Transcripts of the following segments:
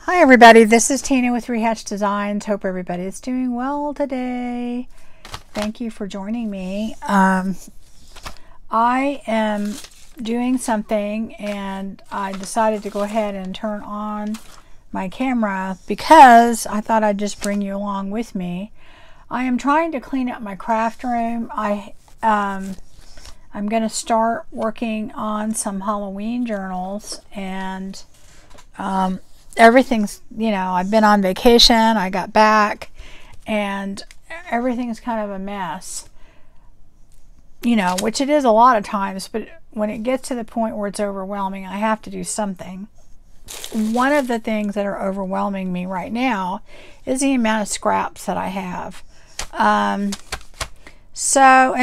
Hi everybody, this is Tina with Rehatch Designs. Hope everybody is doing well today. Thank you for joining me. I am doing something and I decided to go ahead and turn on my camera because I thought I'd just bring you along with me. I am trying to clean up my craft room. I'm going to start working on some Halloween journals and everything's, I've been on vacation, I got back, and everything's kind of a mess, which it is a lot of times, but when it gets to the point where it's overwhelming, I have to do something. One of the things that are overwhelming me right now is the amount of scraps that I have. And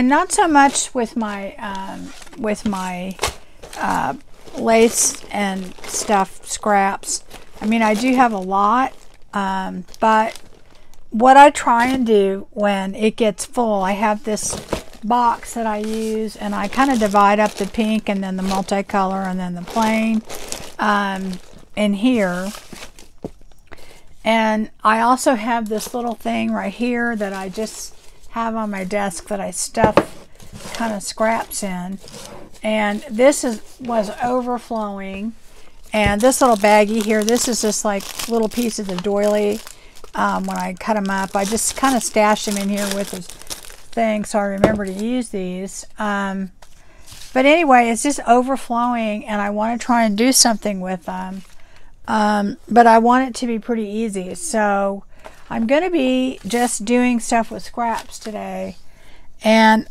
not so much with my lace and stuff scraps. I mean, I do have a lot, but what I try and do when it gets full, I have this box that I use, and I kind of divide up the pink and then the multicolor and then the plain in here. And I also have this little thing right here that I just have on my desk that I stuff kind of scraps in. And this was overflowing. And this little baggie here, this is just like little pieces of doily. When I cut them up, I just kind of stash them in here with this thing so I remember to use these. But anyway, it's just overflowing and I want to try and do something with them. But I want it to be pretty easy. So I'm going to be just doing stuff with scraps today. And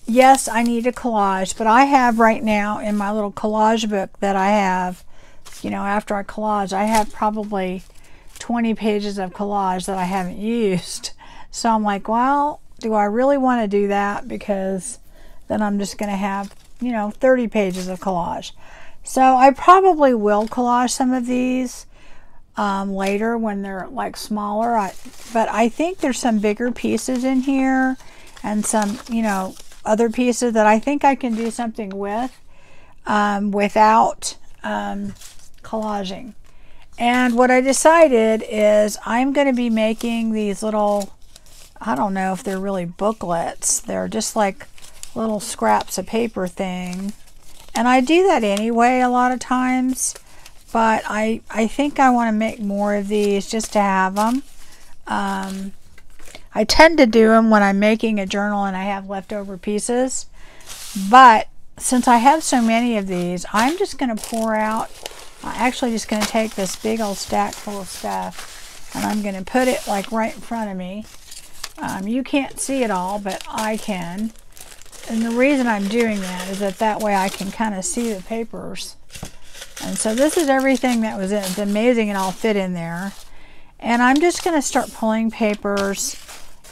yes, I need a collage, but I have right now in my little collage book that I have, after I collage, I have probably 20 pages of collage that I haven't used. So I'm like, well, do I really want to do that? Because then I'm just going to have, 30 pages of collage. So I probably will collage some of these later when they're like smaller. But I think there's some bigger pieces in here and some, other pieces that I think I can do something with without collaging. And what I decided is I'm going to be making these little, I don't know if they're really booklets. They're just like little scraps of paper thing. And I do that anyway a lot of times. But I think I want to make more of these just to have them. I tend to do them when I'm making a journal and I have leftover pieces. But since I have so many of these, I'm just going to pour out, I'm actually just going to take this big old stack full of stuff and I'm going to put it like right in front of me. You can't see it all, but I can. And the reason I'm doing that is that way I can kind of see the papers. And so this is everything that was in it. It's amazing it all fit in there. And I'm just going to start pulling papers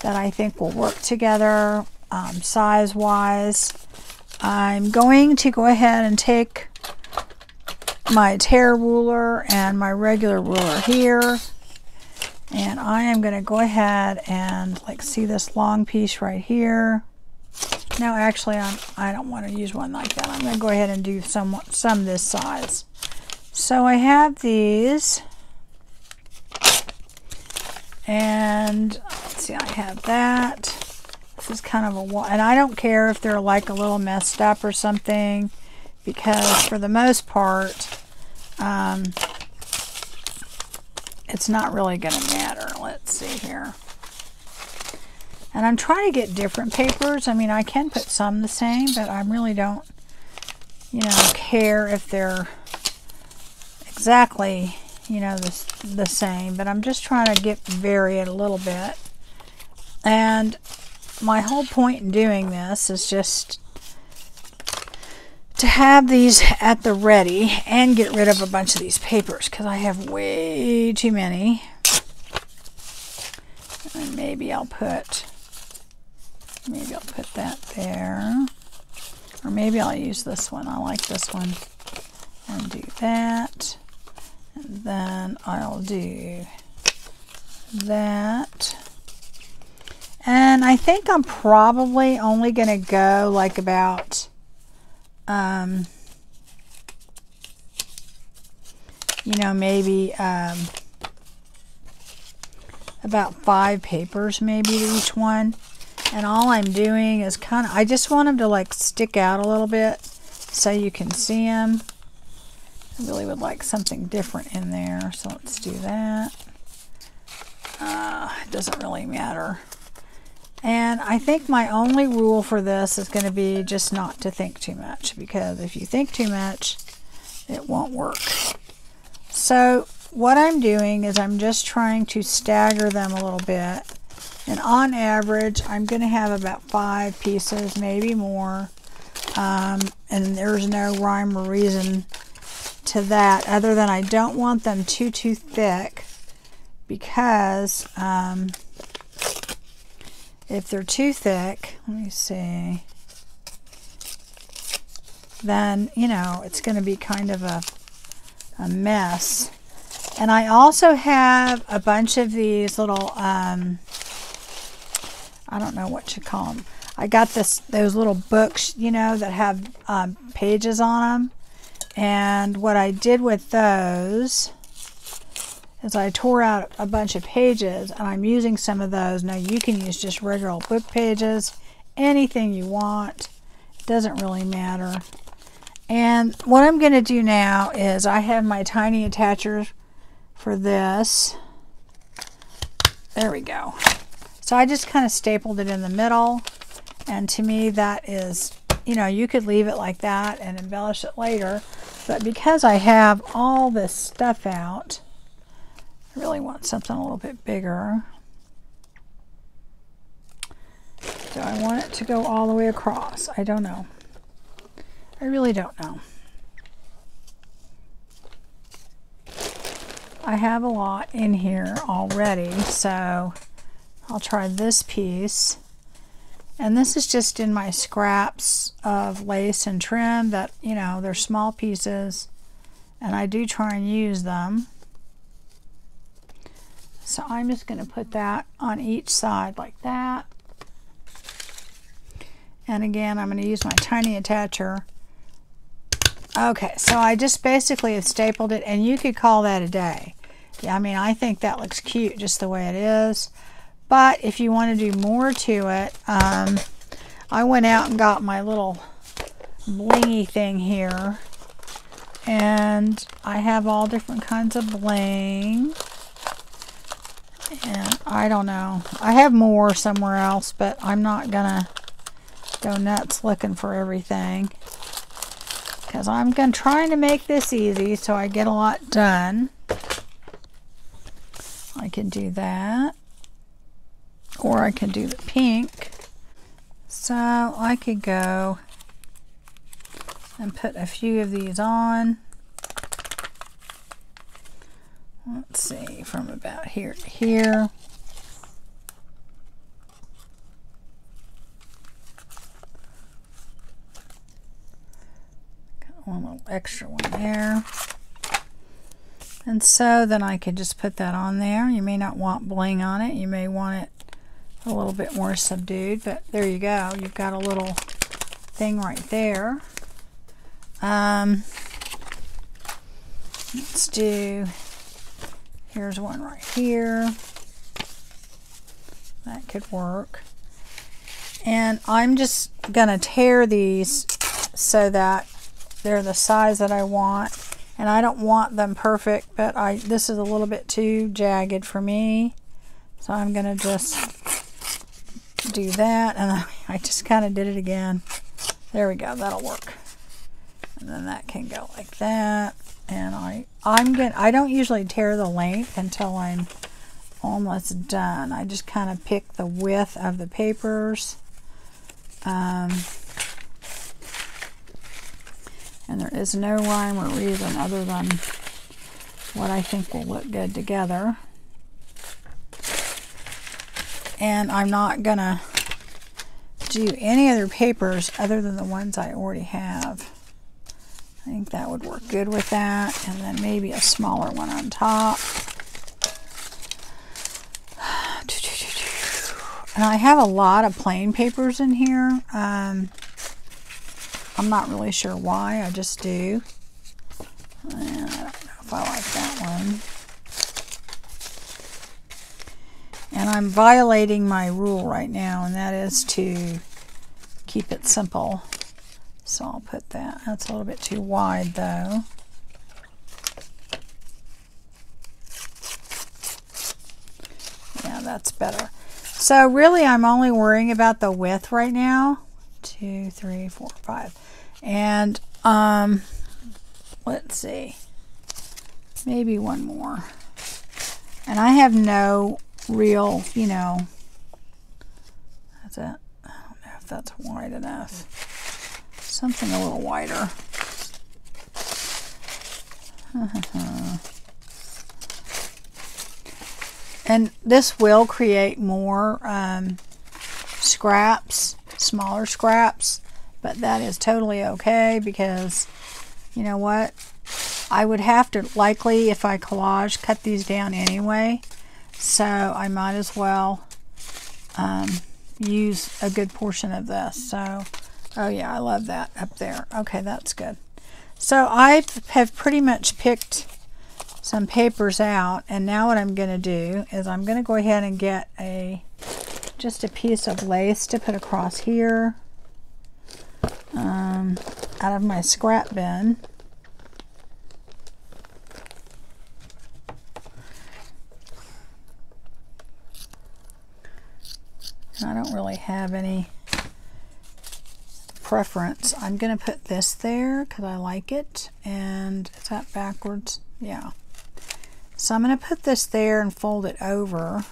that I think will work together size-wise. I'm going to go ahead and take my tear ruler and my regular ruler here. And I am going to go ahead and see this long piece right here. No, actually, I don't want to use one like that. I'm going to go ahead and do some this size. So I have these. And let's see, I have that. This is kind of a, and I don't care if they're like a little messed up or something, because for the most part, it's not really going to matter. Let's see here. And I'm trying to get different papers. I mean, I can put some the same, but I really don't, care if they're exactly, the same. But I'm just trying to vary it a little bit. And my whole point in doing this is just to have these at the ready and get rid of a bunch of these papers because I have way too many. And maybe I'll put that there. Or maybe I'll use this one. I like this one. And do that. And then I'll do that. And I think I'm probably only going to go like about you know, maybe about 5 papers maybe to each one. And all I'm doing is kind of, I just want them to like stick out a little bit so you can see them. I really would like something different in there, so let's do that. It doesn't really matter. And I think my only rule for this is going to be just not to think too much, because if you think too much, it won't work. So what I'm doing is I'm just trying to stagger them a little bit. And on average, I'm going to have about 5 pieces, maybe more. And there's no rhyme or reason to that, other than I don't want them too thick, because if they're too thick, let me see, then, you know, it's going to be kind of a mess. And I also have a bunch of these little, I don't know what you call them. I got those little books, you know, that have pages on them. And what I did with those is I tore out a bunch of pages, and I'm using some of those. Now you can use just regular book pages, anything you want. It doesn't really matter. And what I'm going to do now is I have my tiny attachers for this. There we go. So I just kind of stapled it in the middle, and to me that is, you know, you could leave it like that and embellish it later, but because I have all this stuff out, I really want something a little bit bigger. Do I want it to go all the way across? I don't know. I really don't know. I have a lot in here already, so I'll try this piece. And this is just in my scraps of lace and trim that, you know, they're small pieces, and I do try and use them. So I'm just going to put that on each side like that. And again, I'm going to use my tiny attacher. Okay, so I just basically have stapled it, and you could call that a day. Yeah, I mean, I think that looks cute just the way it is. But if you want to do more to it, I went out and got my little blingy thing here. And I have all different kinds of bling. And I don't know. I have more somewhere else, but I'm not going to go nuts looking for everything, because I'm trying to make this easy so I get a lot done. I can do that, or I can do the pink. So I could go and put a few of these on. Let's see, from about here to here. Got one little extra one there. And so then I could just put that on there. You may not want bling on it. You may want it a little bit more subdued, but there you go. You've got a little thing right there. Let's do, here's one right here. That could work. And I'm just gonna tear these so that they're the size that I want. And I don't want them perfect, but this is a little bit too jagged for me. So I'm gonna just do that, and I just kind of did it again. There we go, that'll work. And then that can go like that. And I don't usually tear the length until I'm almost done. I just kind of pick the width of the papers. And there is no rhyme or reason other than what I think will look good together. And I'm not gonna do any other papers other than the ones I already have. I think that would work good with that. And then maybe a smaller one on top. And I have a lot of plain papers in here. I'm not really sure why, I just do. And I don't know if if I like that one. And I'm violating my rule right now, and that is to keep it simple. So I'll put that. That's a little bit too wide though. Yeah, that's better. So really I'm only worrying about the width right now. 2, 3, 4, 5. And let's see. Maybe one more. And I have no real, you know, that's it. I don't know if that's wide enough. Something a little wider. And this will create more scraps, smaller scraps, but that is totally okay because, you know what, I would have to likely, if I collage, cut these down anyway, so I might as well use a good portion of this. So, oh yeah, I love that up there. Okay, that's good. So I have pretty much picked some papers out, and now what I'm going to do is I'm going to go ahead and get just a piece of lace to put across here out of my scrap bin. I don't really have any preference. I'm going to put this there because I like it. And is that backwards? Yeah. So I'm going to put this there and fold it over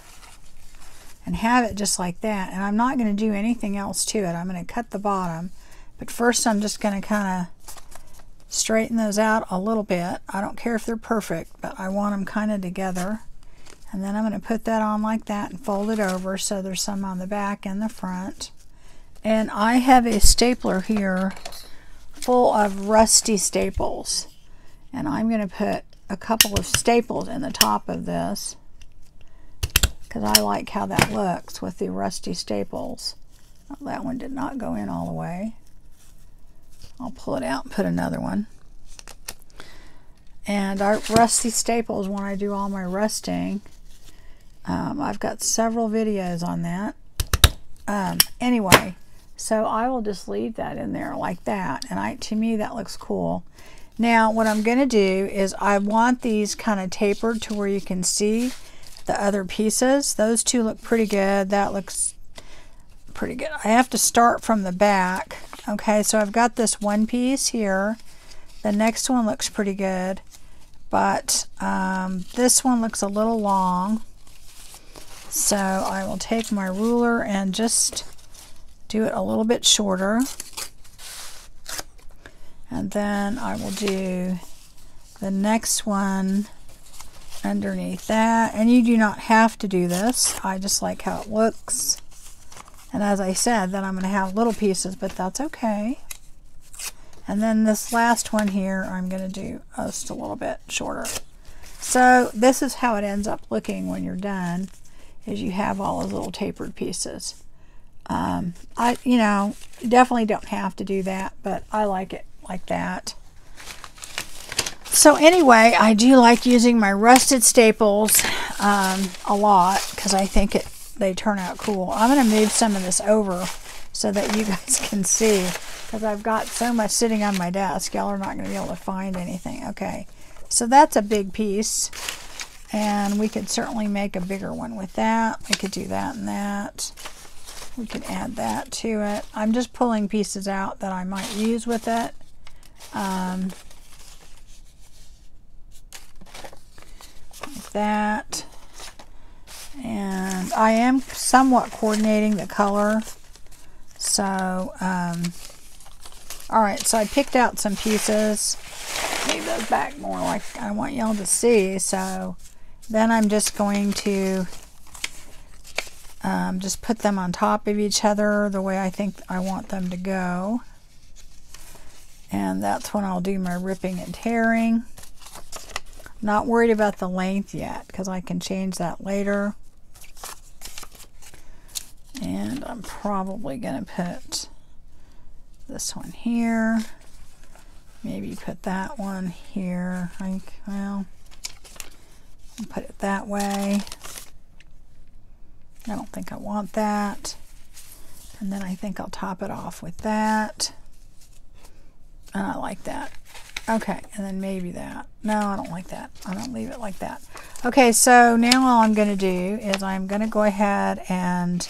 and have it just like that. And I'm not going to do anything else to it. I'm going to cut the bottom. But first I'm just going to kind of straighten those out a little bit. I don't care if they're perfect, but I want them kind of together. And then I'm going to put that on like that and fold it over so there's some on the back and the front. And I have a stapler here full of rusty staples. And I'm going to put a couple of staples in the top of this because I like how that looks with the rusty staples. Oh, that one did not go in all the way. I'll pull it out and put another one. And our rusty staples, when I do all my rusting, I've got several videos on that. Anyway, so I will just leave that in there like that, and to me that looks cool. Now what I'm going to do is I want these kind of tapered to where you can see the other pieces. Those two look pretty good. That looks pretty good. I have to start from the back. Okay, so I've got this one piece here. The next one looks pretty good, but this one looks a little long. So I will take my ruler and just do it a little bit shorter. And then I will do the next one underneath that. And you do not have to do this. I just like how it looks. And as I said, then I'm going to have little pieces, but that's okay. And then this last one here, I'm going to do just a little bit shorter. So this is how it ends up looking when you're done, is you have all those little tapered pieces. You know, definitely don't have to do that, but I like it like that. So anyway, I do like using my rusted staples a lot because I think they turn out cool. I'm going to move some of this over so that you guys can see, because I've got so much sitting on my desk. Y'all are not going to be able to find anything. Okay, so that's a big piece, and we could certainly make a bigger one with that. We could do that and that. We could add that to it. I'm just pulling pieces out that I might use with it. Like that. And I am somewhat coordinating the color. So, alright, so I picked out some pieces. Move those back more like I want y'all to see. So then I'm just going to just put them on top of each other the way I think I want them to go. And that's when I'll do my ripping and tearing. Not worried about the length yet because I can change that later. And I'm probably going to put this one here maybe put that one here. Well, I'll put it that way. I don't think I want that. And then I think I'll top it off with that. And I like that. Okay, and then maybe that. No, I don't like that. I don't leave it like that. Okay, so now all I'm going to do is I'm going to go ahead and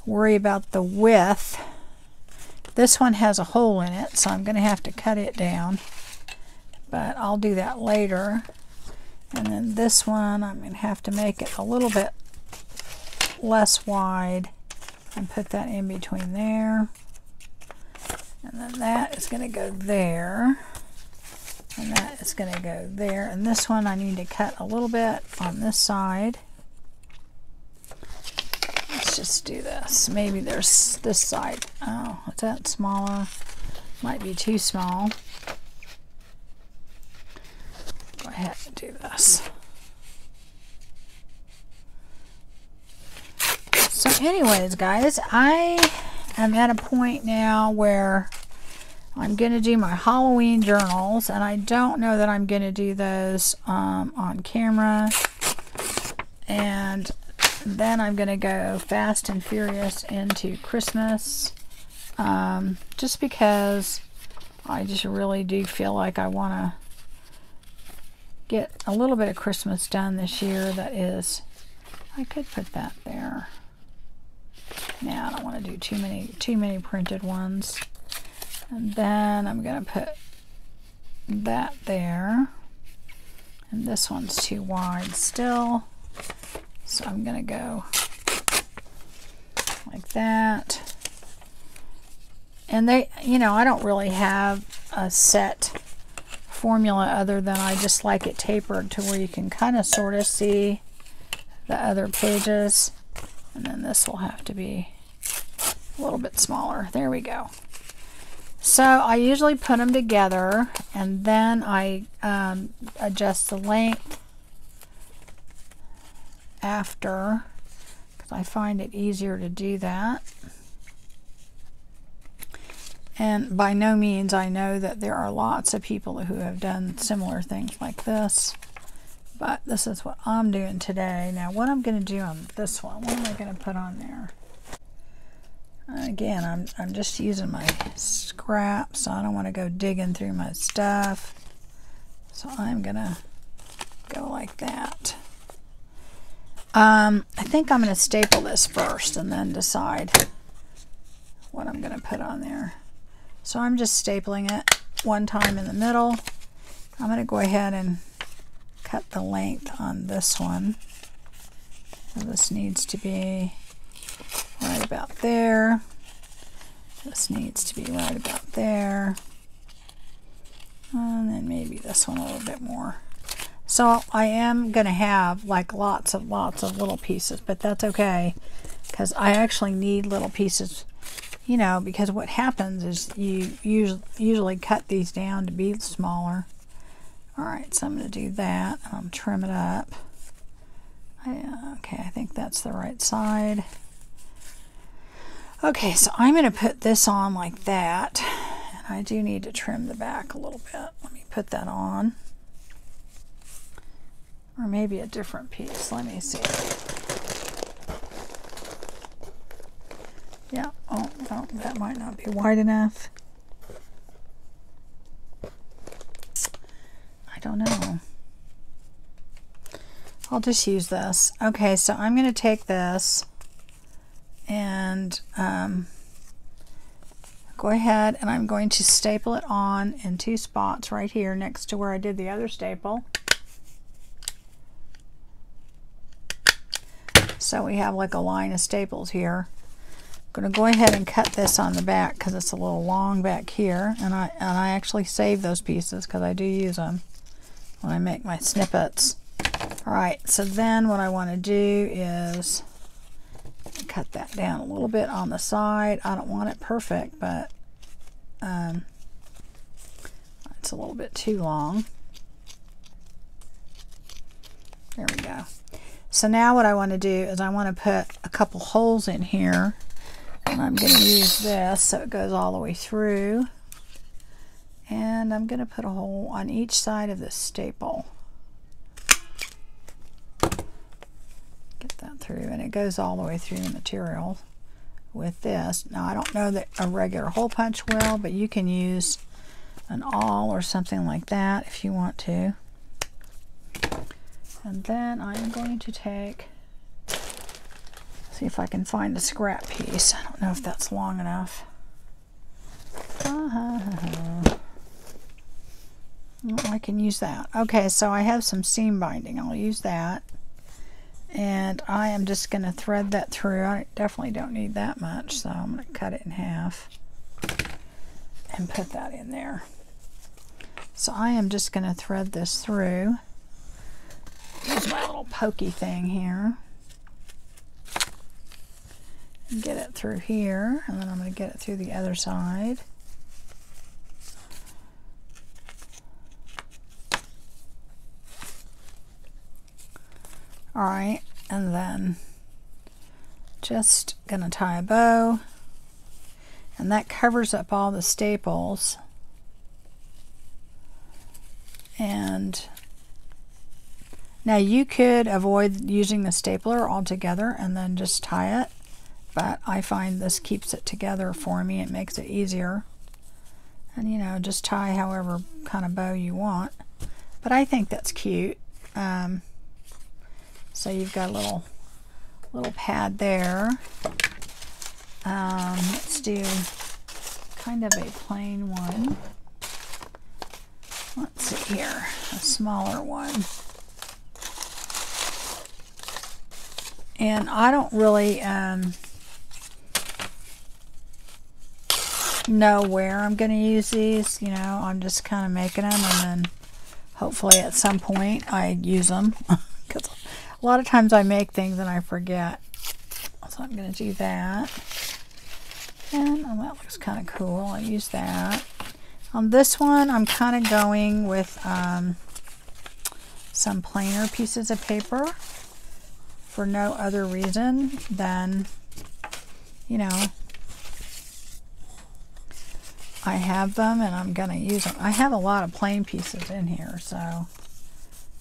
worry about the width. This one has a hole in it, so I'm going to have to cut it down. But I'll do that later. And then this one, I'm going to have to make it a little bit less wide and put that in between there. And then that is going to go there. And that is going to go there. And this one I need to cut a little bit on this side. Let's just do this. Maybe there's this side. Oh, is that smaller? Might be too small. Go ahead and do this. So anyways, guys, I am at a point now where I'm going to do my Halloween journals, and I don't know that I'm going to do those on camera. And then I'm going to go fast and furious into Christmas, just because I just really do feel like I want to get a little bit of Christmas done this year. That is, I could put that there. Now I don't want to do too many printed ones. And then I'm going to put that there. And this one's too wide still. So I'm going to go like that. And they, you know, I don't really have a set formula other than I just like it tapered to where you can kind of sort of see the other pages. And then this will have to be a little bit smaller. There we go. So I usually put them together, and then I adjust the length after, because I find it easier to do that. And by no means I know that there are lots of people who have done similar things like this, but this is what I'm doing today. Now what I'm going to do on this one, what am I going to put on there? Again, I'm just using my scraps, so I don't want to go digging through my stuff. So I'm going to go like that. I think I'm going to staple this first and then decide what I'm going to put on there. So I'm just stapling it one time in the middle. I'm going to go ahead and cut the length on this one. So this needs to be right about there. This needs to be right about there. And then maybe this one a little bit more. So I am going to have like lots of little pieces, but that's okay, because I actually need little pieces, you know, because what happens is you usually cut these down to be smaller. Alright, so I'm going to do that, and I'll trim it up. Okay, I think that's the right side. Okay, so I'm going to put this on like that, and I do need to trim the back a little bit. Let me put that on. Or maybe a different piece. Let me see. Yeah, oh, no, that might not be wide enough. I don't know. I'll just use this. Okay, so I'm going to take this and go ahead, and I'm going to staple it on in two spots right here next to where I did the other staple. So we have like a line of staples here. I'm going to go ahead and cut this on the back because it's a little long back here, and I actually save those pieces because I do use them when I make my snippets. Alright, so then what I want to do is cut that down a little bit on the side. I don't want it perfect, but it's a little bit too long. There we go. So now what I want to do is I want to put a couple holes in here, and I'm going to use this so it goes all the way through. And And I'm going to put a hole on each side of this staple. Get that through, and it goes all the way through the material with this. Now I don't know that a regular hole punch will, but you can use an awl or something like that if you want to. And then I'm going to see if I can find a scrap piece. I don't know if that's long enough. Well, I can use that. Okay, so I have some seam binding. I'll use that. And I am just going to thread that through. I definitely don't need that much, so I'm going to cut it in half and put that in there. So I am just going to thread this through. Use my little pokey thing here. And get it through here, and then I'm going to get it through the other side. Alright, and then just going to tie a bow, and that covers up all the staples. And now you could avoid using the stapler altogether and then just tie it, but I find this keeps it together for me. It makes it easier. And you know, just tie however kind of bow you want. But I think that's cute. So you've got a little pad there. Let's do kind of a plain one. Let's see here, a smaller one. And I don't really know where I'm going to use these. You know, I'm just kind of making them, and then hopefully at some point I use them. Because a lot of times I make things and I forget. So I'm going to do that. And oh, that looks kind of cool. I'll use that. On this one, I'm kind of going with some plainer pieces of paper for no other reason than, you know, I have them and I'm going to use them. I have a lot of plain pieces in here, so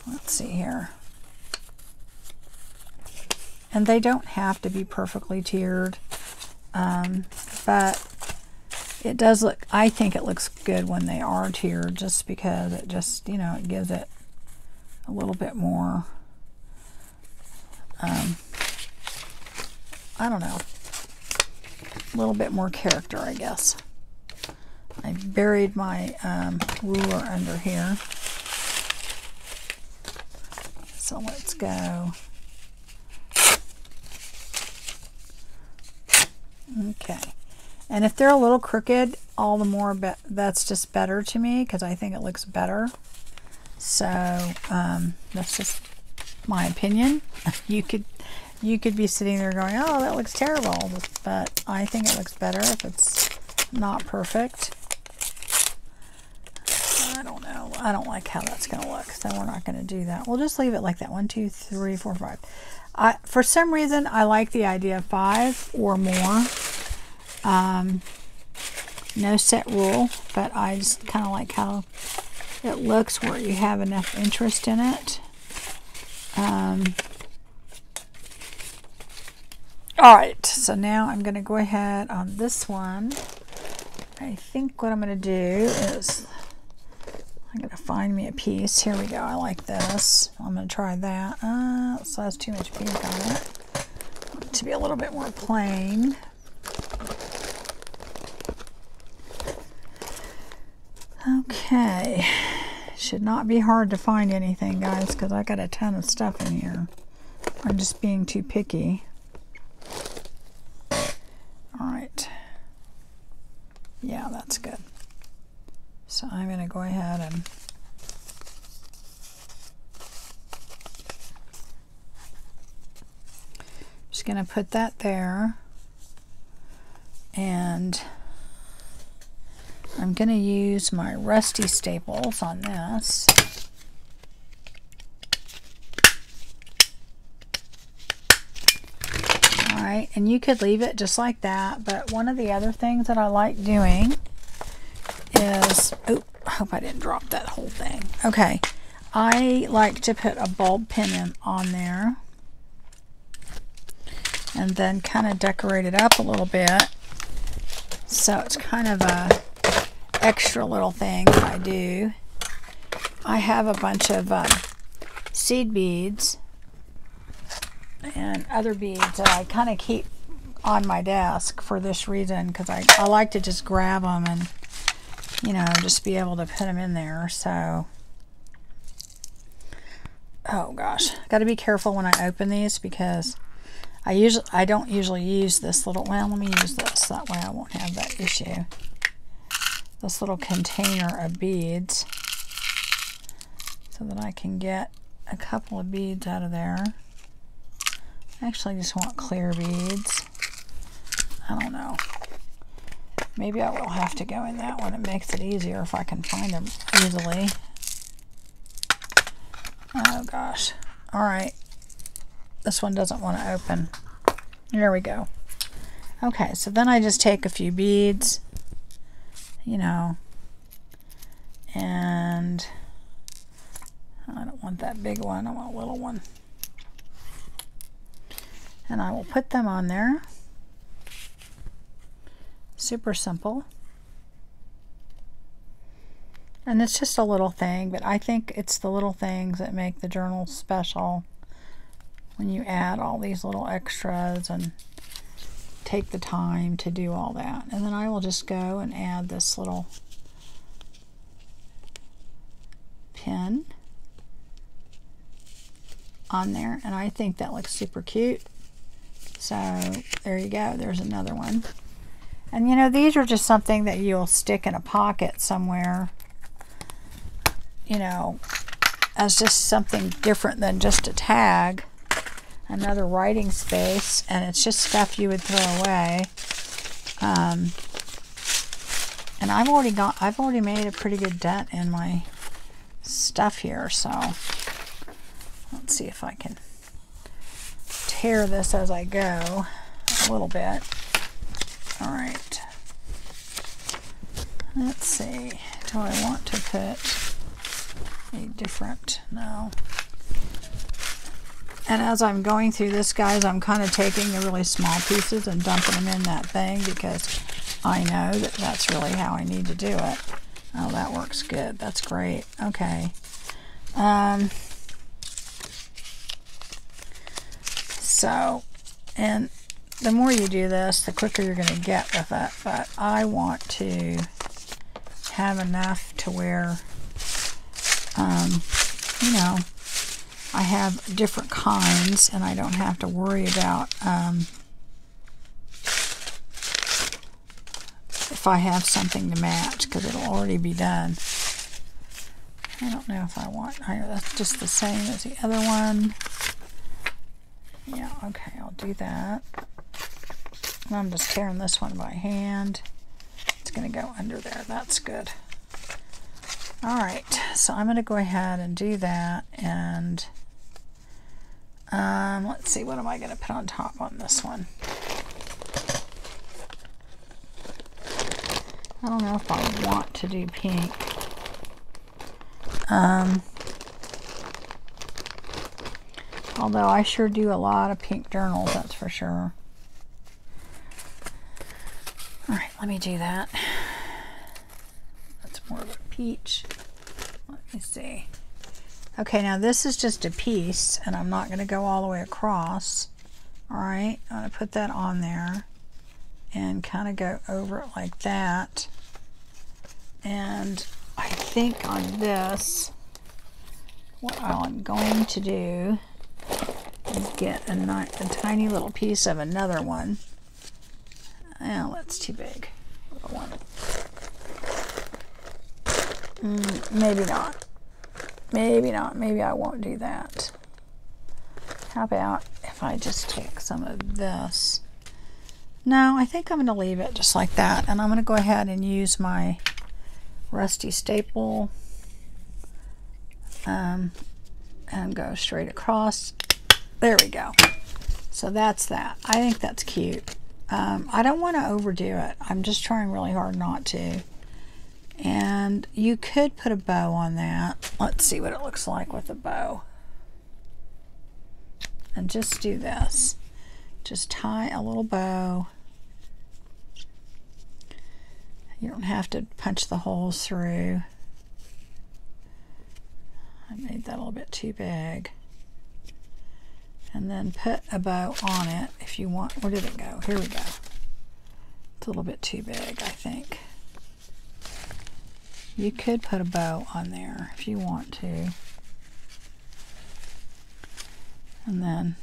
let's see here. And they don't have to be perfectly tiered, but it does look, I think it looks good when they are tiered, just because it just, you know, it gives it a little bit more, I don't know, a little bit more character, I guess. I buried my ruler under here. So let's go. Okay. And if they're a little crooked, all the more, that's just better to me, because I think it looks better. So that's just my opinion. You could be sitting there going, oh, that looks terrible, but I think it looks better if it's not perfect. I don't know. I don't like how that's going to look, so we're not going to do that. We'll just leave it like that. 1, 2, 3, 4, 5. For some reason, I like the idea of 5 or more. No set rule, but I just kind of like how it looks where you have enough interest in it. Alright, so now I'm going to go ahead on this one. I think what I'm going to do is I'm going to find me a piece. Here we go. I like this. I'm going to try that. So that's too much pink on it. I want it to be a little bit more plain. Okay. Should not be hard to find anything, guys, because I got a ton of stuff in here. I'm just being too picky. Alright. Yeah, that's good. So I'm going to go ahead and just going to put that there, and I'm going to use my rusty staples on this. Alright, and you could leave it just like that, but one of the other things that I like doing is, oh, hope I didn't drop that whole thing. Okay, I like to put a bulb pin on there and then kind of decorate it up a little bit. So it's kind of a extra little thing that I do. I have a bunch of seed beads and other beads that I kind of keep on my desk for this reason, because I like to just grab them and, you know, just be able to put them in there. So, oh gosh, got to be careful when I open these, because I don't usually use this little, well, let me use this, that way I won't have that issue. This little container of beads, so that I can get a couple of beads out of there. I actually just want clear beads. I don't know. Maybe I will have to go in that one. It makes it easier if I can find them easily. Oh gosh. Alright. This one doesn't want to open. There we go. Okay, so then I just take a few beads, you know, and I don't want that big one, I want a little one. And I will put them on there. Super simple. And it's just a little thing, but I think it's the little things that make the journal special, when you add all these little extras and take the time to do all that. And then I will just go and add this little pin on there, and I think that looks super cute. So there you go, there's another one. And you know, these are just something that you'll stick in a pocket somewhere, you know, as just something different than just a tag. Another writing space, and it's just stuff you would throw away. And I've already made a pretty good dent in my stuff here, so let's see if I can tear this as I go a little bit. All right. Let's see. Do I want to put a different? No. And as I'm going through this, guys, I'm kind of taking the really small pieces and dumping them in that thing, because I know that that's really how I need to do it. Oh, that works good. That's great. Okay. So, and the more you do this, the quicker you're going to get with it. But I want to have enough to where, you know, I have different kinds, and I don't have to worry about if I have something to match, because it'll already be done. I don't know if I want, that's just the same as the other one. Yeah, okay, I'll do that. And I'm just tearing this one by hand. It's going to go under there. That's good. Alright, so I'm going to go ahead and do that, and let's see, what am I going to put on top on this one? I don't know if I want to do pink. Although I sure do a lot of pink journals, that's for sure. Alright, let me do that. That's more of a peach. Let me see. Okay, now this is just a piece, and I'm not going to go all the way across. Alright, I'm going to put that on there and kind of go over it like that. And I think on this, what I'm going to do is get a tiny little piece of another one. Oh, that's too big. Little one. Maybe not. Maybe not. Maybe I won't do that. How about if I just take some of this? No, I think I'm going to leave it just like that. And I'm going to go ahead and use my rusty staple and go straight across. There we go. So that's that. I think that's cute. I don't want to overdo it. I'm just trying really hard not to. And you could put a bow on that. Let's see what it looks like with a bow. And just do this. Just tie a little bow. You don't have to punch the holes through. I made that a little bit too big. And then put a bow on it if you want. Where did it go? Here we go. It's a little bit too big, I think. You could put a bow on there if you want to. And then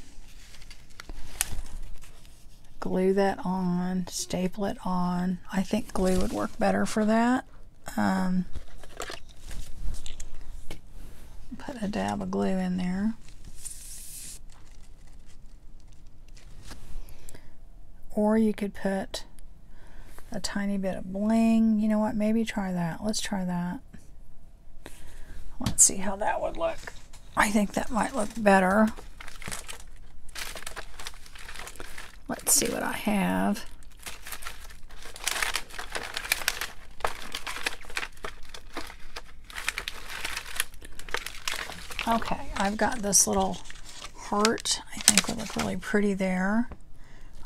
glue that on, staple it on. I think glue would work better for that. Put a dab of glue in there. Or you could put a tiny bit of bling. You know what? Maybe try that. Let's try that. Let's see how that would look. I think that might look better. Let's see what I have. Okay, I've got this little heart. I think would look really pretty there.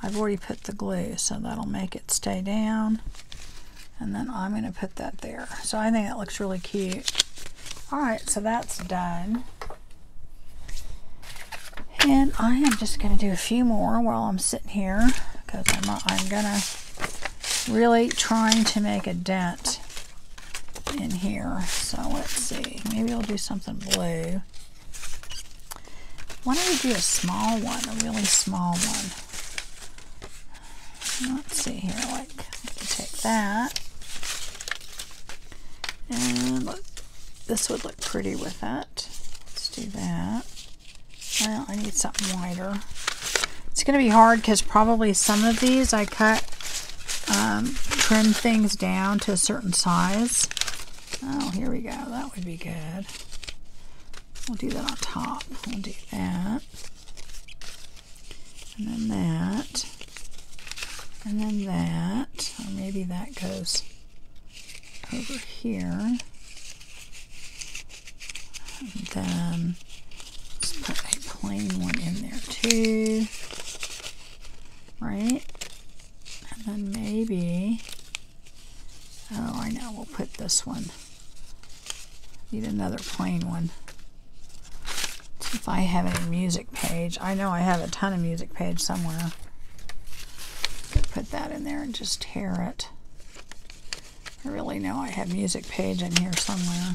I've already put the glue, so that'll make it stay down. And then I'm going to put that there. So I think that looks really cute. Alright, so that's done. And I am just going to do a few more while I'm sitting here, because I'm going to really trying to make a dent in here. So let's see. Maybe I'll do something blue. Why don't we do a small one, a really small one? Let's see here, like, take that, and look, this would look pretty with that. Let's do that. Well, I need something wider. It's going to be hard because probably some of these I cut, trim things down to a certain size. Oh, here we go. That would be good. We'll do that on top. We'll do that, and then that. And then that, or maybe that goes over here. And then let's put a plain one in there too. Right? And then maybe, oh, I know, we'll put this one. Need another plain one. See if I have a music page. I know I have a ton of music page somewhere. Put that in there and just tear it. I really know I have music page in here somewhere.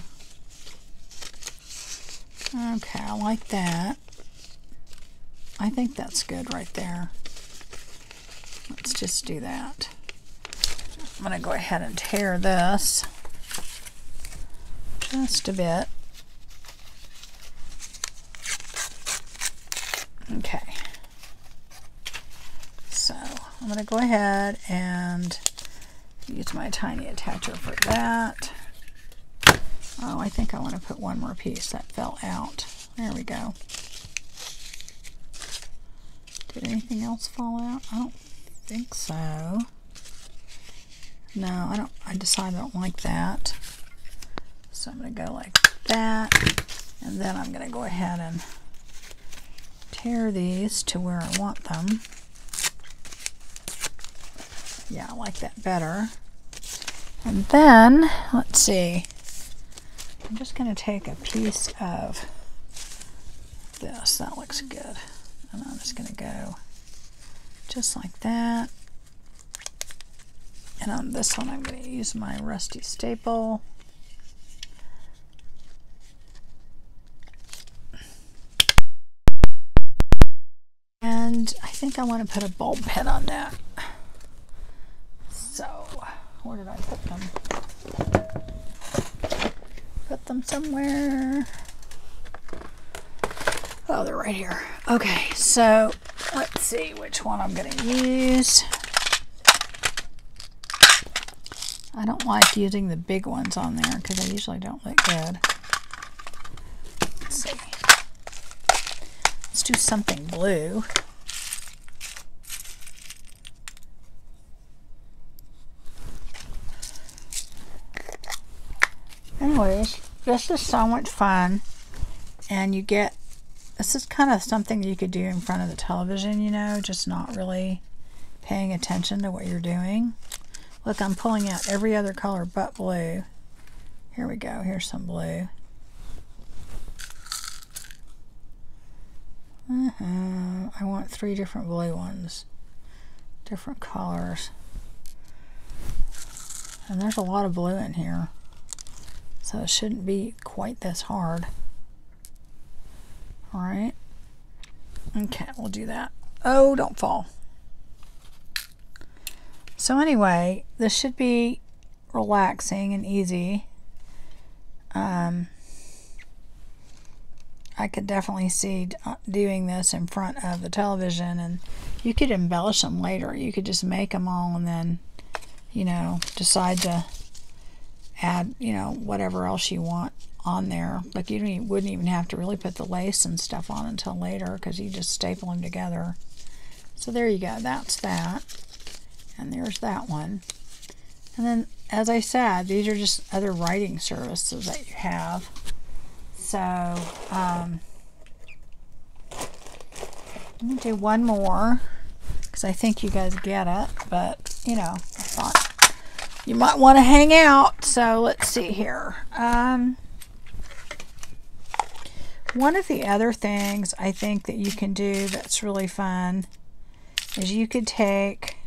Okay, I like that. I think that's good right there. Let's just do that. I'm going to go ahead and tear this just a bit. Okay. So I'm going to go ahead and use my tiny attacher for that. Oh, I think I want to put one more piece that fell out. There we go. Did anything else fall out? I don't think so. No, I decided I don't like that. So I'm going to go like that. And then I'm going to go ahead and tear these to where I want them. Yeah, I like that better. And then, let's see. I'm just going to take a piece of this. That looks good. And I'm just going to go just like that. And on this one, I'm going to use my rusty staple. And I think I want to put a bulb head on that. So, where did I put them? Put them somewhere. Oh, they're right here. Okay, so let's see which one I'm going to use. I don't like using the big ones on there because they usually don't look good. Let's see. Let's do something blue. anyways, this is so much fun. And you get, this is kind of something you could do in front of the television, you know, just not really paying attention to what you're doing. Look, I'm pulling out every other color but blue. Here we go. Here's some blue. I want 3 different blue ones. Different colors. And there's a lot of blue in here. So it shouldn't be quite this hard. Alright. Okay, we'll do that. Oh, don't fall. So anyway, this should be relaxing and easy. I could definitely see doing this in front of the television, and you could embellish them later. You could just make them all and then, you know, decide to add, you know, whatever else you want on there. Like you wouldn't even have to really put the lace and stuff on until later because you just staple them together. So there you go. That's that. And there's that one. And then, as I said, these are just other writing services that you have. So, I'm going to do one more because I think you guys get it. But, you know, I thought you might want to hang out. So, let's see here. One of the other things I think that you can do that's really fun is you could take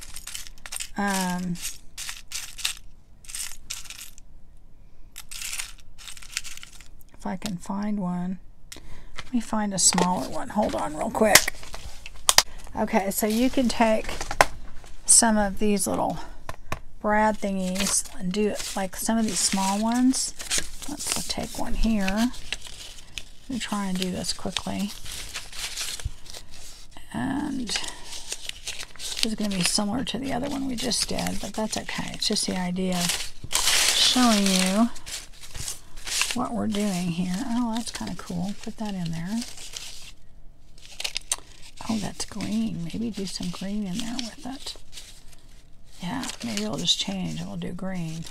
if I can find one. Let me find a smaller one. Hold on real quick. Okay, so you can take some of these little brad thingies and do it like some of these small ones. Let's take one here. Let me try and do this quickly. And this is going to be similar to the other one we just did, but that's okay. It's just the idea of showing you what we're doing here. Oh, that's kind of cool. Put that in there. Oh, that's green. Maybe do some green in there with it. Yeah, maybe it'll just change and we'll do green.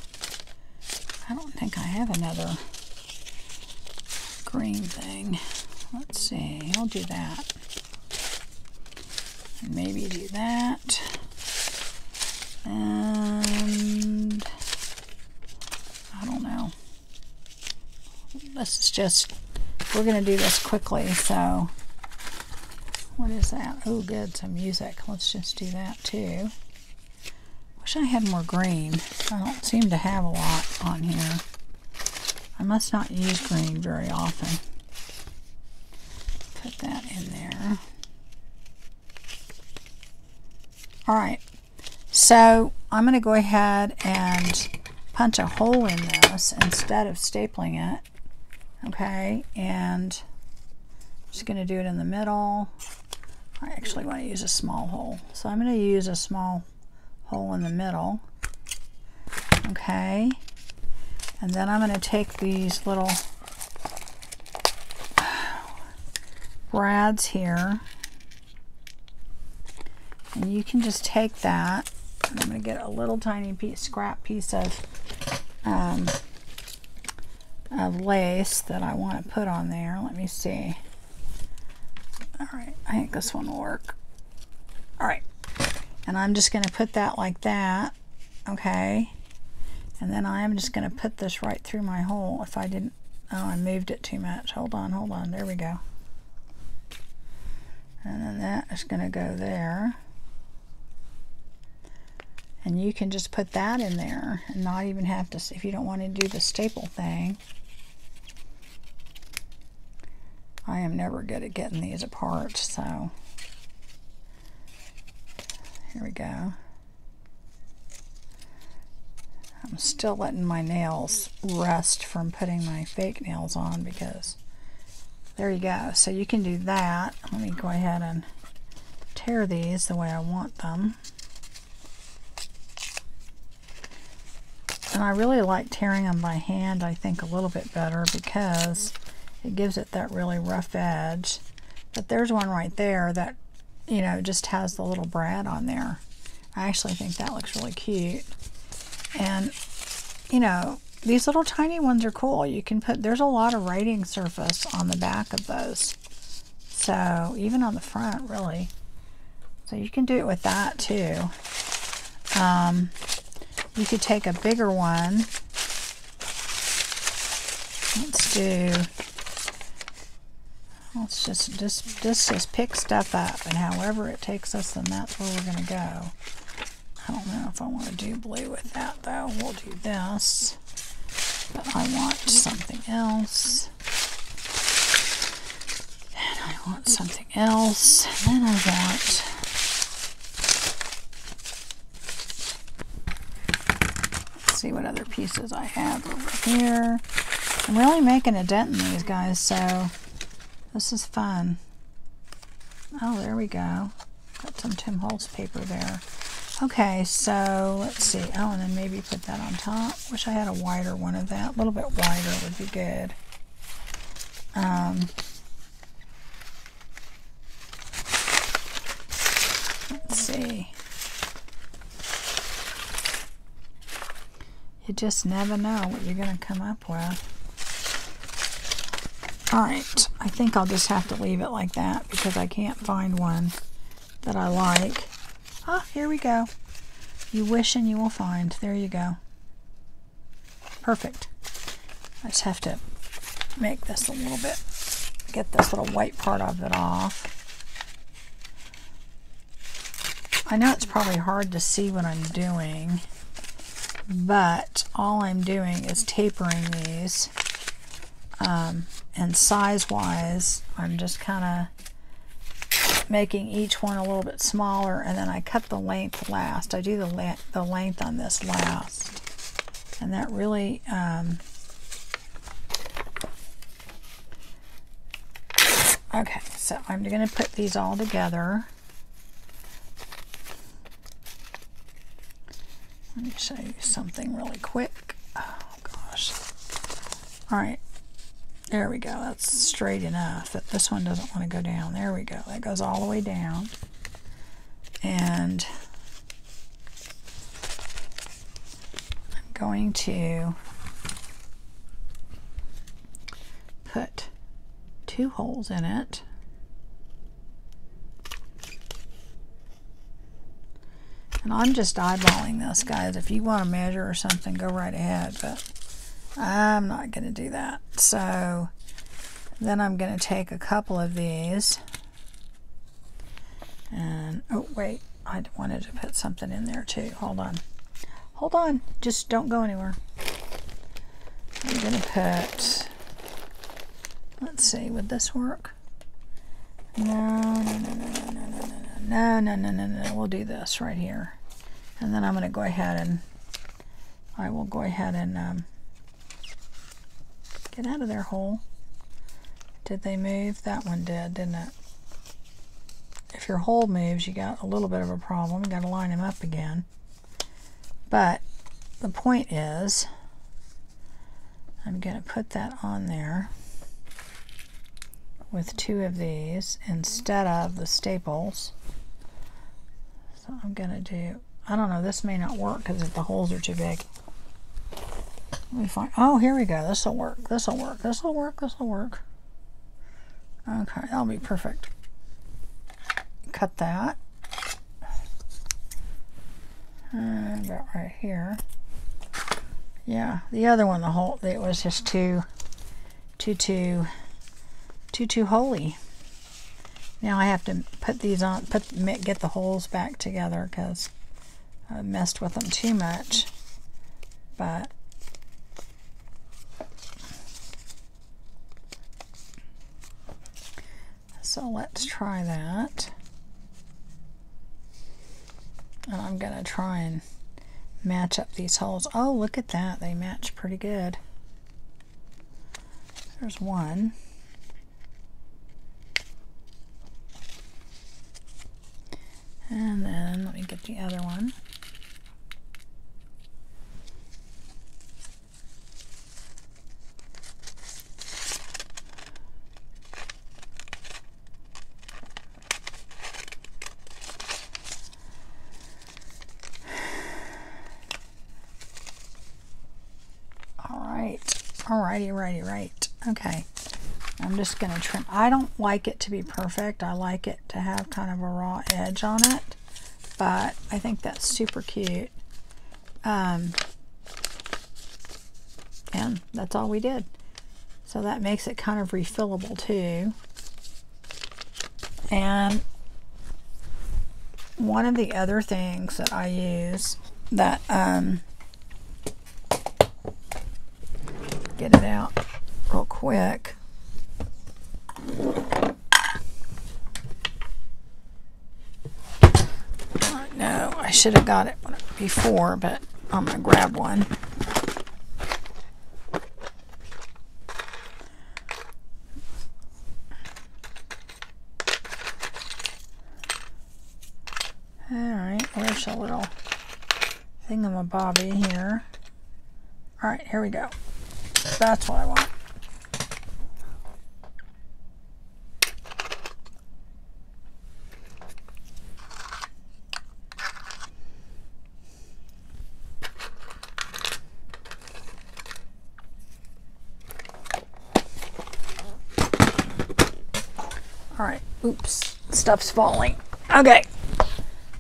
I don't think I have another green thing. Let's see. I'll do that. And maybe do that. And I don't know. This is just, we're going to do this quickly, so what is that? Oh, good, some music. Let's just do that too. Wish I had more green. I don't seem to have a lot on here. I must not use green very often. Put that in there. Alright, so I'm going to go ahead and punch a hole in this instead of stapling it. Okay, and I'm just going to do it in the middle. I actually want to use a small hole. So I'm going to use a small hole in the middle. Okay, and then I'm going to take these little brads here. And you can just take that. And I'm going to get a little tiny scrap piece of lace that I want to put on there. Let me see. Alright, I think this one will work. Alright, and I'm just going to put that like that. Okay, and then I'm just going to put this right through my hole. If I didn't, oh, I moved it too much. Hold on, there we go. And then that is going to go there. And you can just put that in there and not even have to, if you don't want to do the staple thing. I am never good at getting these apart, so here we go. I'm still letting my nails rest from putting my fake nails on because there you go. So you can do that. Let me go ahead and tear these the way I want them. And I really like tearing them by hand, I think, a little bit better because it gives it that really rough edge. But there's one right there that, you know, just has the little brad on there. I actually think that looks really cute. And, you know, these little tiny ones are cool. You can put, there's a lot of writing surface on the back of those. So even on the front, really. So you can do it with that too. You could take a bigger one. Let's just pick stuff up, and however it takes us, then that's where we're going to go. I don't know if I want to do blue with that though. We'll do this, but I want something else. And I want something else. And then I want, let's see what other pieces I have over here. I'm really making a dent in these guys, so this is fun. Oh, there we go. Got some Tim Holtz paper there. Okay, so let's see. Oh, and then maybe put that on top. Wish I had a wider one of that. A little bit wider would be good. Let's see. You just never know what you're going to come up with. Alright, I think I'll just have to leave it like that because I can't find one that I like. Ah, here we go. You wish and you will find. There you go. Perfect. I just have to make this a little bit, get this little white part of it off. I know it's probably hard to see what I'm doing, but all I'm doing is tapering these. And size-wise, I'm just kind of making each one a little bit smaller, and then I cut the length last. I do the length on this last, and that really okay, so I'm going to put these all together. Let me show you something really quick. Oh gosh. All right. There we go. That's straight enough that this one doesn't want to go down. There we go. That goes all the way down. And I'm going to put 2 holes in it. And I'm just eyeballing this, guys. If you want to measure or something, go right ahead. But I'm not going to do that. So then I'm going to take a couple of these and, oh wait, I wanted to put something in there too. Hold on. Hold on. Just don't go anywhere. I'm going to put, let's see, would this work? No. We'll do this right here. And then I'm going to go ahead and, I will go ahead and, get out of their hole. Did they move? That one did, didn't it? If your hole moves, you got a little bit of a problem. You got to line them up again. But the point is, I'm going to put that on there with 2 of these instead of the staples. So I'm going to do, I don't know, this may not work because the holes are too big. Let me find, oh, here we go. This will work. This will work. This will work. This will work. Okay, that'll be perfect. Cut that. About right here. Yeah, the other one, the whole, it was just too holy. Now I have to put these on, get the holes back together because I messed with them too much. But so let's try that. And I'm going to try and match up these holes. Oh, look at that. They match pretty good. There's one. And then let me get the other one. right. Okay. I'm just going to trim. I don't like it to be perfect. I like it to have kind of a raw edge on it. But I think that's super cute. And that's all we did. So that makes it kind of refillable too. And one of the other things that I use that, get it out real quick. No, I should have got it before, but I'm going to grab one. Alright, there's a little thingamabobby here. Alright, here we go. That's what I want. Alright, oops, stuff's falling. Okay,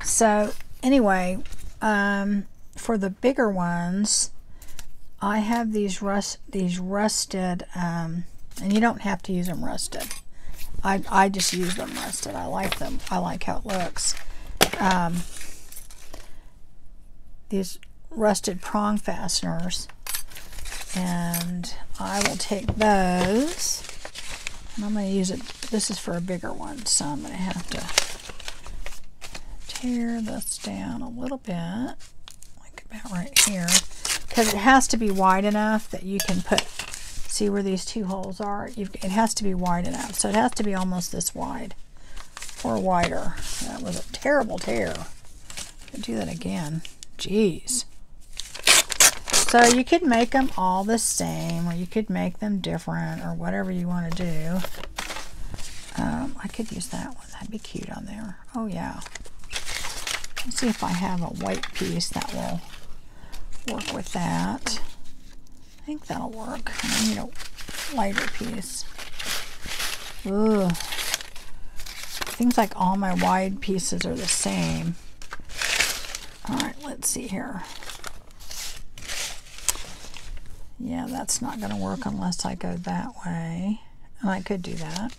so anyway, for the bigger ones, I have these rusted, and you don't have to use them rusted. I just use them rusted. I like them. I like how it looks. These rusted prong fasteners, and I will take those, and I'm going to use it. This is for a bigger one, so I'm going to have to tear this down a little bit, like about right here, because it has to be wide enough that you can put, see where these two holes are? It has to be wide enough, so it has to be almost this wide or wider. That was a terrible tear. I'll do that again. Jeez. So you could make them all the same, or you could make them different, or whatever you want to do. I could use that one. That'd be cute on there. Oh yeah. Let's see if I have a white piece that will work with that. I think that'll work. I need a lighter piece. Ugh. Seems like all my wide pieces are the same. Alright, let's see here. Yeah, that's not going to work unless I go that way. And I could do that.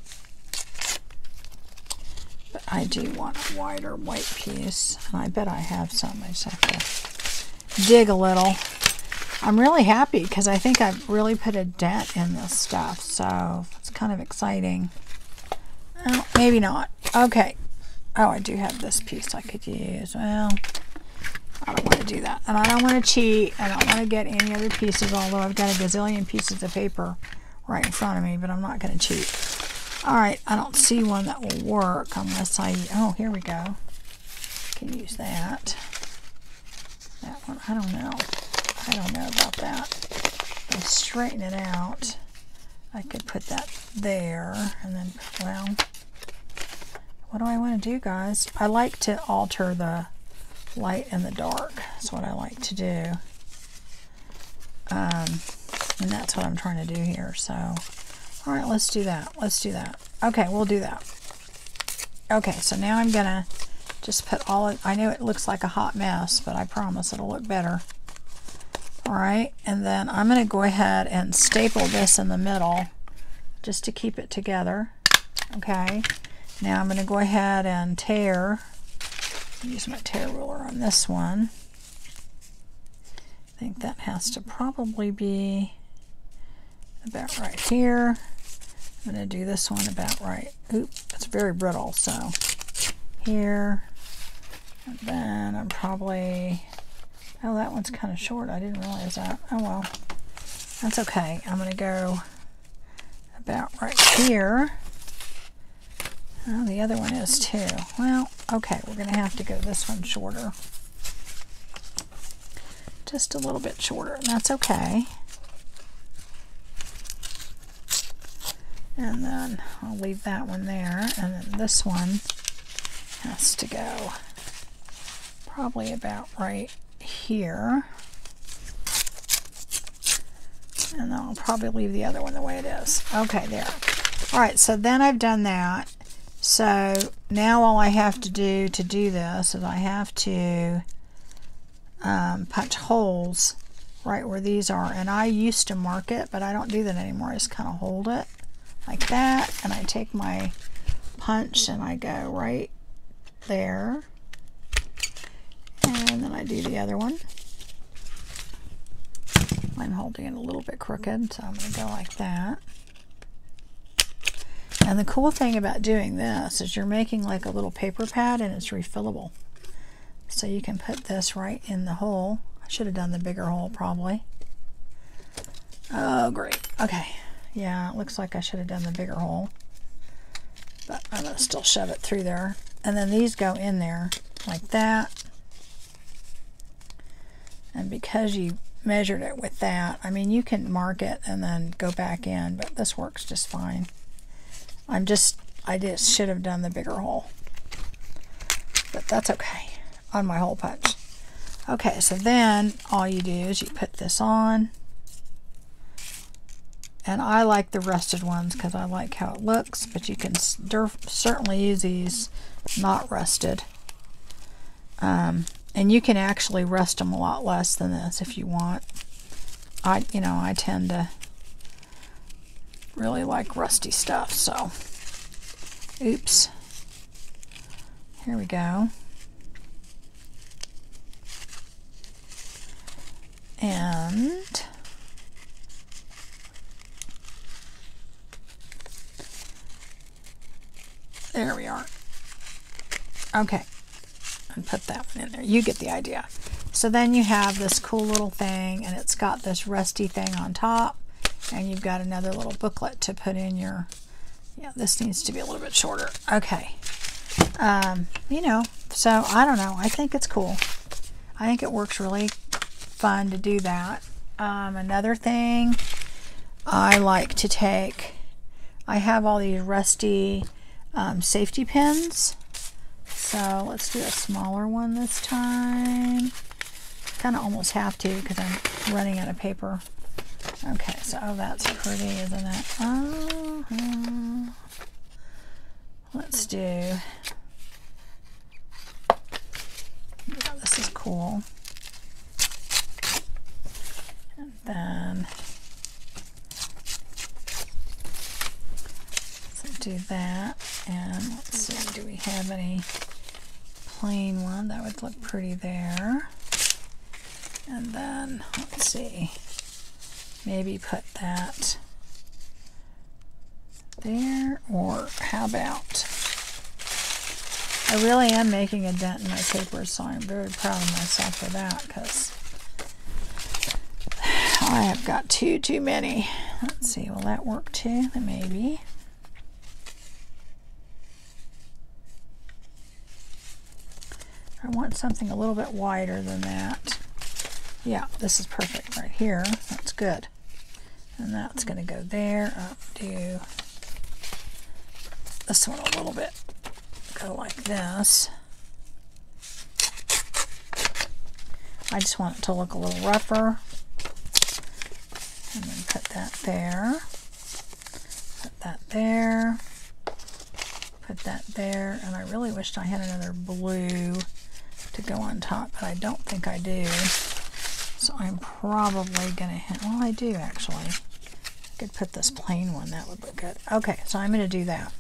But I do want a wider white piece. And I bet I have some. I just have to dig a little. I'm really happy because I think I've really put a dent in this stuff. So it's kind of exciting. Oh, maybe not. Okay. Oh, I do have this piece I could use. Well, I don't want to do that. And I don't want to cheat. I don't want to get any other pieces, although I've got a gazillion pieces of paper right in front of me, but I'm not going to cheat. Alright, I don't see one that will work unless I... Oh, here we go. Can use that. That one, I don't know. I don't know about that. If I straighten it out, I could put that there, and then, well, what do I want to do, guys? I like to alter the light and the dark. That's what I like to do. And that's what I'm trying to do here, so... Alright, let's do that. Let's do that. Okay, we'll do that. Okay, so now I'm going to just put all of... I know it looks like a hot mess, but I promise it'll look better. Alright, and then I'm going to go ahead and staple this in the middle just to keep it together. Okay, now I'm going to go ahead and tear. Use my tear ruler on this one. I think that has to probably be about right here. I'm going to do this one about right. Oop, it's very brittle, so here. And then I'm probably... Oh, that one's kind of short. I didn't realize that. Oh, well. That's okay. I'm going to go about right here. Oh, the other one is too. Well, okay. We're going to have to go this one shorter. Just a little bit shorter, and that's okay. And then I'll leave that one there, and then this one has to go probably about right here. And then I'll probably leave the other one the way it is. Okay, there. All right, so then I've done that. So now all I have to do this is I have to punch holes right where these are. And I used to mark it, but I don't do that anymore. I just kind of hold it like that, and I take my punch and I go right there. And then I do the other one. I'm holding it a little bit crooked, so I'm going to go like that. And the cool thing about doing this is you're making like a little paper pad, and it's refillable. So you can put this right in the hole. I should have done the bigger hole probably. Oh, great. Okay. Yeah, it looks like I should have done the bigger hole. But I'm going to still shove it through there. And then these go in there like that. And because you measured it with that, I mean, you can mark it and then go back in, but this works just fine. I just should have done the bigger hole. But that's okay on my hole punch. Okay, so then all you do is you put this on. And I like the rusted ones because I like how it looks, but you can certainly use these not rusted. And you can actually rust them a lot less than this if you want. I tend to really like rusty stuff, so oops. Here we go. And there we are. Okay. And put that one in there. You get the idea. So then you have this cool little thing, and it's got this rusty thing on top, and you've got another little booklet to put in your, yeah, this needs to be a little bit shorter. Okay. So I don't know. I think it's cool. I think it works really fun to do that. Another thing I like to take, I have all these rusty safety pins. So let's do a smaller one this time. Kind of almost have to because I'm running out of paper. Okay, so that's pretty, isn't it? Let's do, yeah, this is cool. And then let's do that. And let's see, do we have any plain one? That would look pretty there. And then let's see, maybe put that there, or how about, I really am making a dent in my paper, so I'm very proud of myself for that because I have got too many. Let's see, will that work too? Maybe. I want something a little bit wider than that. Yeah, this is perfect right here. That's good. And that's going to go there. Do this one a little bit. Go like this. I just want it to look a little rougher. And then put that there. Put that there. Put that there. And I really wished I had another blue to go on top, but I don't think I do. So I'm probably going to hit, well, I do actually. I could put this plain one, that would look good. Okay, so I'm going to do that.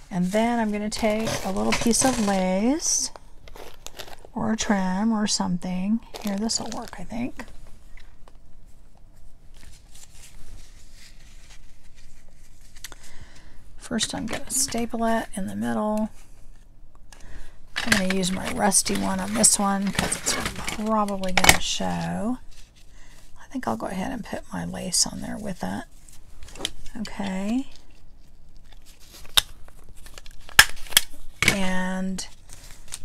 And then I'm going to take a little piece of lace or a trim or something. Here, this will work, I think. First, I'm going to staple it in the middle. I'm going to use my rusty one on this one because it's probably going to show. I think I'll go ahead and put my lace on there with it. Okay. And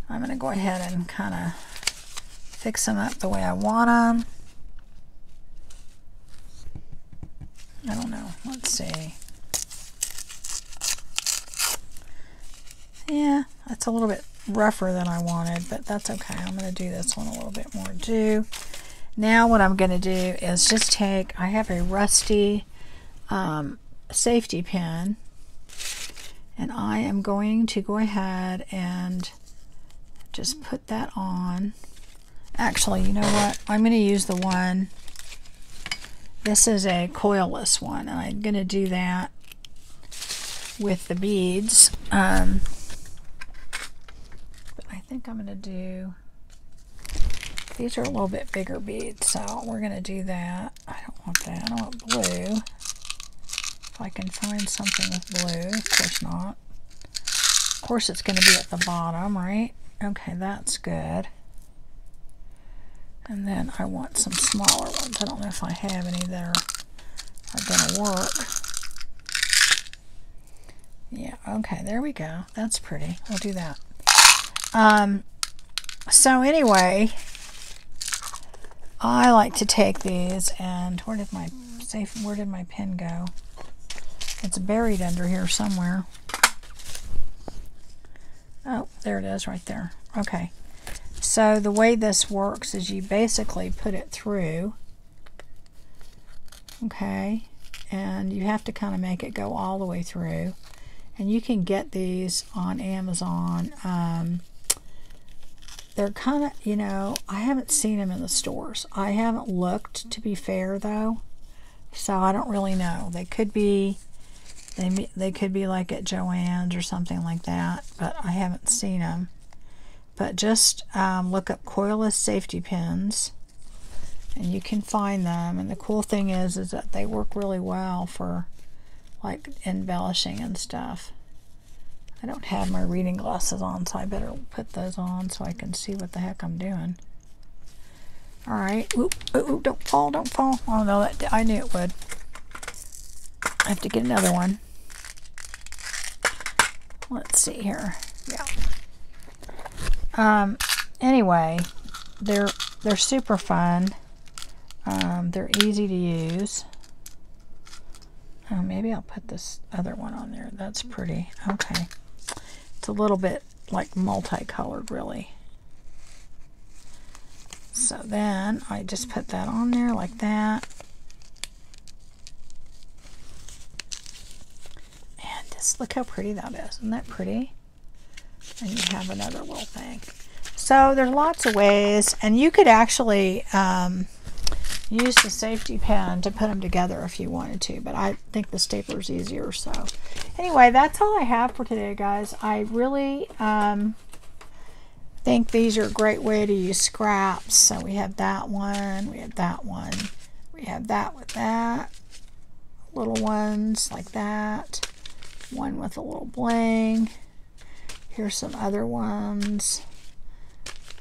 I'm going to go ahead and kind of fix them up the way I want them. I don't know. Let's see. Yeah, that's a little bit rougher than I wanted, but that's okay. I'm going to do this one a little bit more too. Now what I'm going to do is just take, I have a rusty safety pin, and I am going to go ahead and just put that on. Actually, you know what? I'm going to use the one, this is a coilless one, and I'm going to do that with the beads. But I think I'm going to do, these are a little bit bigger beads, so we're going to do that. I don't want that. I want blue. If I can find something with blue. Of course not. Of course it's going to be at the bottom, right? Okay, that's good. And then I want some smaller ones. I don't know if I have any that are going to work. Yeah, okay, there we go. That's pretty. We'll do that. So anyway, I like to take these, and where did my pen go? It's buried under here somewhere. Oh, there it is right there. Okay. So the way this works is you basically put it through. Okay. And you have to kind of make it go all the way through. And you can get these on Amazon. They're kind of, you know, I haven't seen them in the stores. I haven't looked, to be fair, though. So I don't really know. They could be, they could be like at Joann's or something like that, but I haven't seen them. But just look up coilless safety pins, and you can find them. And the cool thing is that they work really well for like embellishing and stuff. I don't have my reading glasses on, so I better put those on so I can see what the heck I'm doing. All right. Ooh, ooh, don't fall, don't fall. Oh no, that, I knew it would. I have to get another one. Let's see here. Yeah. Anyway, they're super fun. They're easy to use. Oh, maybe I'll put this other one on there. That's pretty. Okay. It's a little bit like multicolored, really. So then I just put that on there like that. And just look how pretty that is. Isn't that pretty? And you have another little thing. So there's lots of ways, and you could actually use the safety pin to put them together if you wanted to, but I think the stapler is easier. So anyway, that's all I have for today, guys. I really think these are a great way to use scraps. So we have that one, we have that one, we have that with that, little ones like that, one with a little bling. Here's some other ones,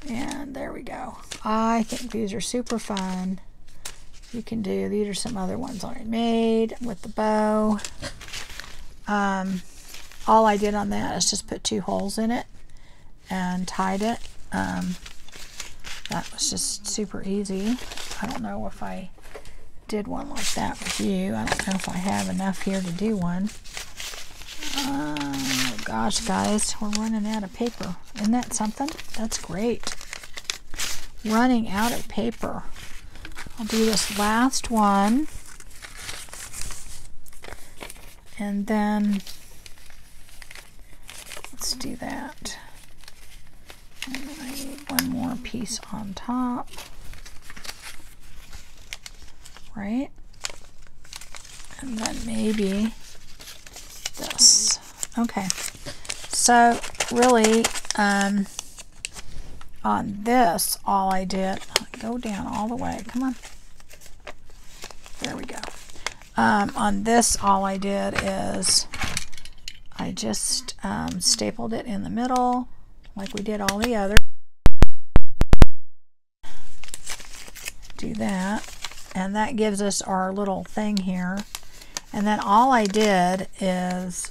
and there we go. I think these are super fun. You can do, these are some other ones already made with the bow. All I did on that is just put 2 holes in it and tied it. That was just super easy. I don't know if I did one like that with you. I don't know if I have enough here to do one. Oh gosh, guys, we're running out of paper. Isn't that something? That's great. Running out of paper. I'll do this last one, and then let's do that. And then I need one more piece on top, right? And then maybe this. Okay, so really on this, all I did, go down all the way, come on, there we go. On this, all I did is I just stapled it in the middle like we did all the others. Do that, and that gives us our little thing here. And then all I did is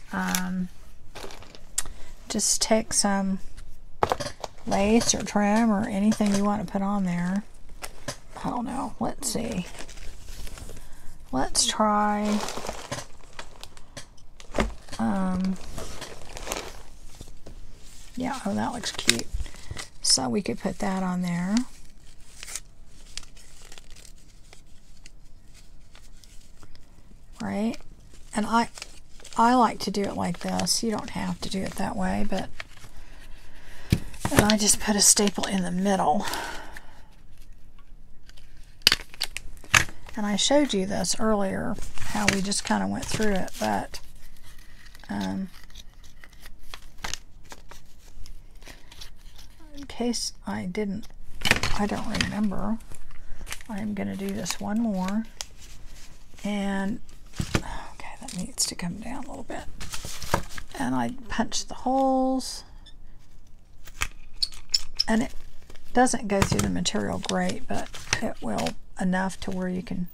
just take some lace or trim or anything you want to put on there. I don't know. Let's see. Let's try yeah, oh, that looks cute. So we could put that on there. right, and I like to do it like this. You don't have to do it that way, but and I just put a staple in the middle. And I showed you this earlier, how we just kind of went through it, but in case I don't remember, I'm going to do this one more. And, okay, that needs to come down a little bit. And I punch the holes. And it doesn't go through the material great, but it will enough to where you can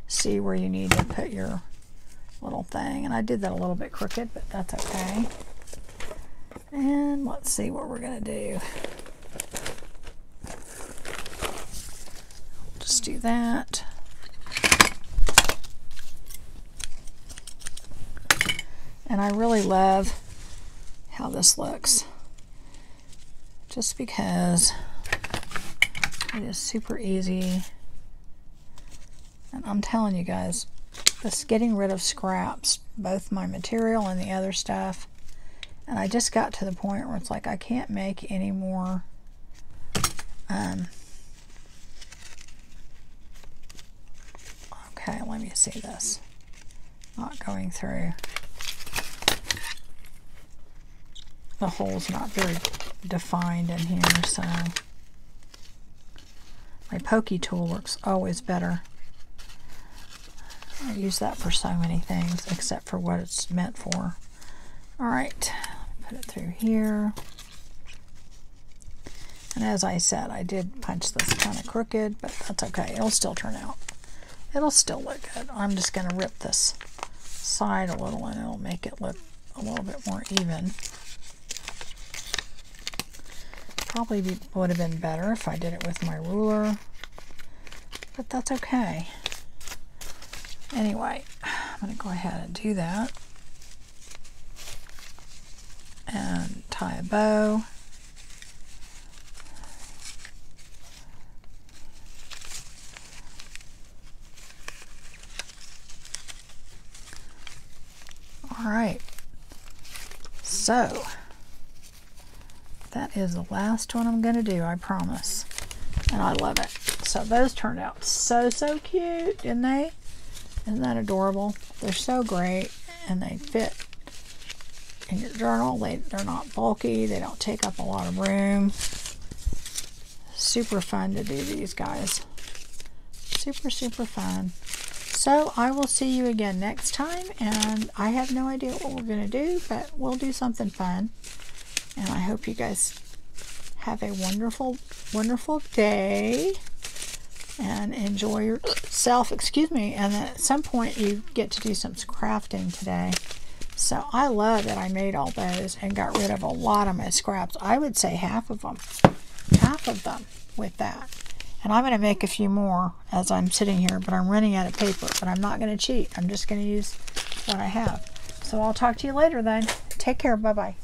see where you need to put your little thing. And I did that a little bit crooked, but that's okay. And let's see what we're going to do. Just do that. And I really love how this looks, just because it is super easy. And I'm telling you guys, this getting rid of scraps, both my material and the other stuff, and I just got to the point where it's like I can't make any more okay, let me see this. Not going through. The hole's not very defined in here, so my pokey tool works always better. I use that for so many things except for what it's meant for. Alright, put it through here. And as I said, I did punch this kind of crooked, but that's okay. It'll still turn out. It'll still look good. I'm just going to rip this side a little and it'll make it look a little bit more even. Probably would have been better if I did it with my ruler, but that's okay. Anyway, I'm going to go ahead and do that and tie a bow. All right, so that is the last one I'm going to do, I promise, and I love it. So those turned out so cute, didn't they? Isn't that adorable? They're so great, and they fit in your journal. They're not bulky. They don't take up a lot of room. Super fun to do these, guys. Super fun. So I will see you again next time, and I have no idea what we're going to do, but we'll do something fun. And I hope you guys have a wonderful day. And enjoy yourself, excuse me, and then at some point you get to do some crafting today. So I love that I made all those and got rid of a lot of my scraps. I would say half of them with that. And I'm going to make a few more as I'm sitting here, but I'm running out of paper. But I'm not going to cheat. I'm just going to use what I have. So I'll talk to you later then. Take care. Bye-bye.